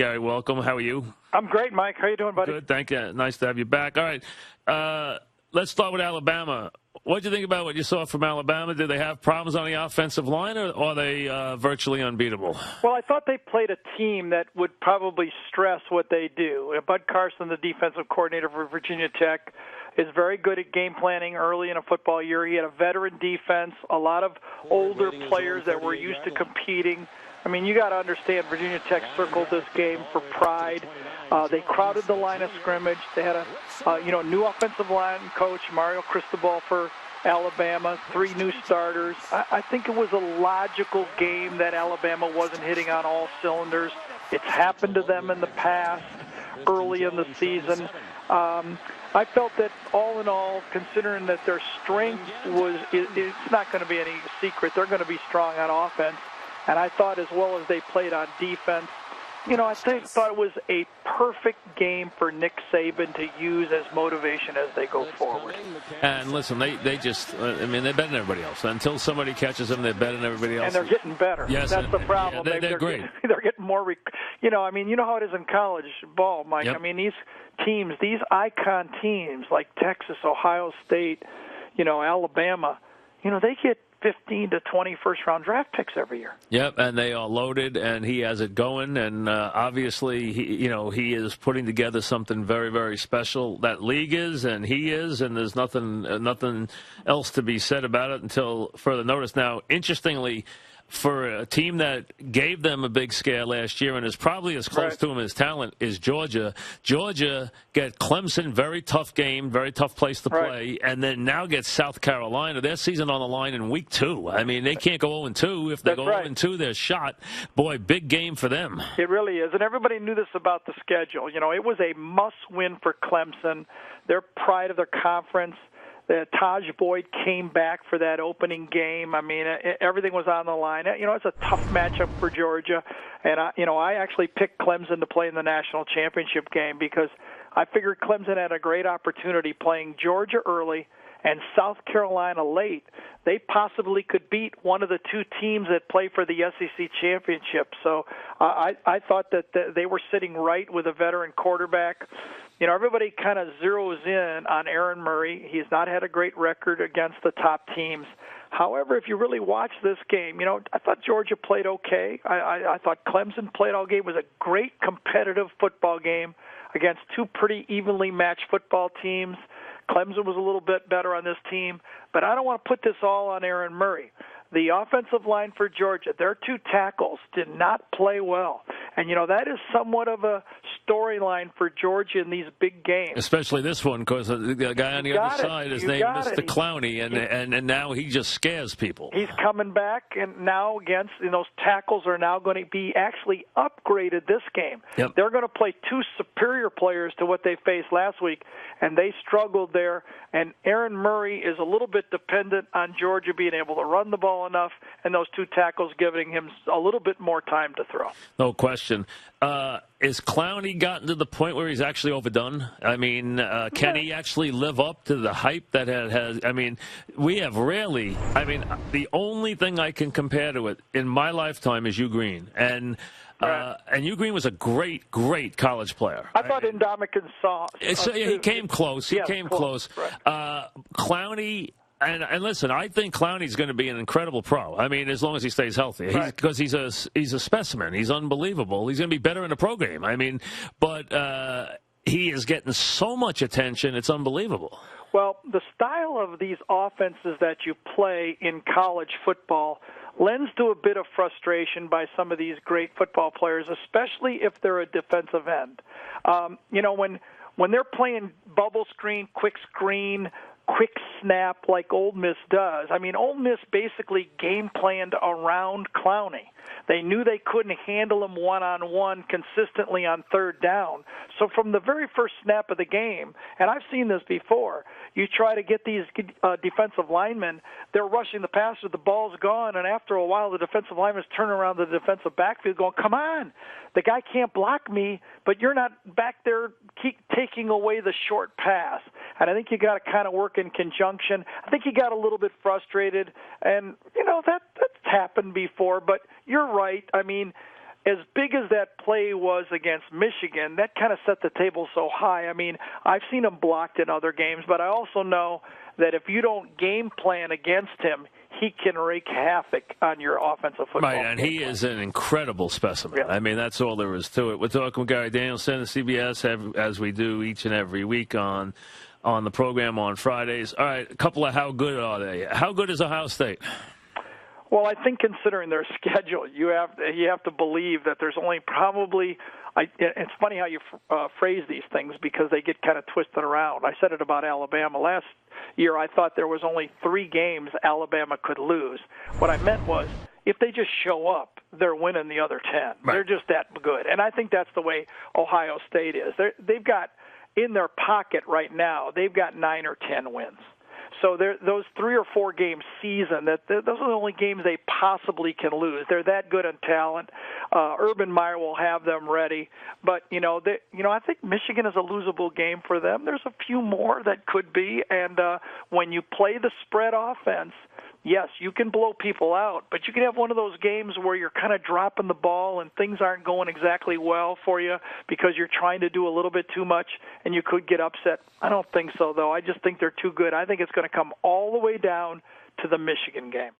Gary, welcome. How are you? I'm great, Mike. How you doing, buddy? Good, thank you. Nice to have you back. All right, let's start with Alabama. What did you think about what you saw from Alabama? Did they have problems on the offensive line, or are they virtually unbeatable? Well, I thought they played a team that would probably stress what they do. Bud Carson, the defensive coordinator for Virginia Tech, is very good at game planning early in a football year. He had a veteran defense, a lot of older players that were used to competing. I mean, you got to understand, Virginia Tech circled this game for pride. They crowded the line of scrimmage. They had a new offensive line coach, Mario Cristobal, for Alabama, 3 new starters. I think it was a logical game that Alabama wasn't hitting on all cylinders. It's happened to them in the past, early in the season. I felt that all in all, considering that their strength it's not going to be any secret. They're going to be strong on offense. And I thought as well as they played on defense, I thought it was a perfect game for Nick Saban to use as motivation as they go forward. And listen, they just, they're better than everybody else. Until somebody catches them, they're better than everybody else. And they're getting better. Yes, that's the problem. Yeah, they're great. They're getting more, you know how it is in college ball, Mike. Yep. I mean, these teams, these icon teams like Texas, Ohio State, Alabama, they get 15 to 20 first-round draft picks every year. Yep, and they are loaded, and he has it going, and obviously, he is putting together something very, very special. That league is, and he is, and there's nothing else to be said about it until further notice. Now, interestingly, for a team that gave them a big scare last year and is probably as close to him as talent is Georgia. Georgia get Clemson, very tough game, very tough place to play, and then now get South Carolina. Their season on the line in week 2. I mean, they can't go 0-2. If they go 0-2, they're shot. Boy, big game for them. It really is, and everybody knew this about the schedule. It was a must-win for Clemson. Their pride of their conference. Taj Boyd came back for that opening game. I mean, everything was on the line. It's a tough matchup for Georgia. And, I actually picked Clemson to play in the national championship game because I figured Clemson had a great opportunity playing Georgia early and South Carolina late. They possibly could beat one of the 2 teams that play for the SEC championship. So I thought that they were sitting right with a veteran quarterback. Everybody kind of zeroes in on Aaron Murray. He's not had a great record against the top teams. However, if you really watch this game, I thought Georgia played okay. I thought Clemson played all game. It was a great competitive football game against 2 pretty evenly matched football teams. Clemson was a little bit better on this team, but I don't want to put this all on Aaron Murray. The offensive line for Georgia, their 2 tackles did not play well. And, that is somewhat of a storyline for Georgia in these big games. Especially this one, because the guy on the other side is named Mr. Clowney, and now he just scares people. He's coming back, and now against those tackles are now going to be actually upgraded this game. Yep. They're going to play 2 superior players to what they faced last week, and they struggled there. And Aaron Murray is a little bit dependent on Georgia being able to run the ball enough, and those 2 tackles giving him a little bit more time to throw. No question. Is Clowney gotten to the point where he's actually overdone? I mean, can he actually live up to the hype that has? I mean, we have rarely. I mean, the only thing I can compare to it in my lifetime is Hugh Green, and Hugh Green was a great, great college player. I thought Ndamukong saw. He came close. He came close. Right. Clowney. And listen, I think Clowney's going to be an incredible pro. I mean, as long as he stays healthy, because he's a specimen. He's unbelievable. He's going to be better in the pro game. I mean, but he is getting so much attention. It's unbelievable. Well, the style of these offenses that you play in college football lends to a bit of frustration by some of these great football players, especially if they're a defensive end. When they're playing bubble screen, quick snap like Ole Miss does. I mean, Ole Miss basically game planned around Clowney. They knew they couldn't handle him one-on-one consistently on 3rd down. So from the very first snap of the game, and I've seen this before, you try to get these defensive linemen, they're rushing the passer, the ball's gone, and after a while the defensive linemen turn around the defensive backfield going, come on, the guy can't block me, but you're not back there keep taking away the short pass. And I think you got to kind of work in conjunction. I think he got a little bit frustrated, and, that's happened before, but you're right. I mean, as big as that play was against Michigan, that kind of set the table so high. I mean, I've seen him blocked in other games, but I also know that if you don't game plan against him, he can wreak havoc on your offensive football. Right, and he is an incredible specimen. Yeah. I mean, that's all there is to it. We're talking with Gary Danielson, CBS, as we do each and every week on the program on Fridays. All right, a couple of how good are they? How good is Ohio State? Well, I think considering their schedule, you have to believe that there's only probably it's funny how you phrase these things because they get kind of twisted around. I said it about Alabama last year. I thought there was only 3 games Alabama could lose. What I meant was if they just show up, they're winning the other 10. Right. They're just that good. And I think that's the way Ohio State is. They've got in their pocket right now, they've got 9 or 10 wins. So those 3 or 4 game season, those are the only games they possibly can lose. They're that good in talent. Urban Meyer will have them ready, but I think Michigan is a losable game for them. There's a few more that could be, and when you play the spread offense, yes, you can blow people out, but you can have one of those games where you're kind of dropping the ball and things aren't going exactly well for you because you're trying to do a little bit too much and you could get upset. I don't think so, though. I just think they're too good. I think it's going to come all the way down to the Michigan game.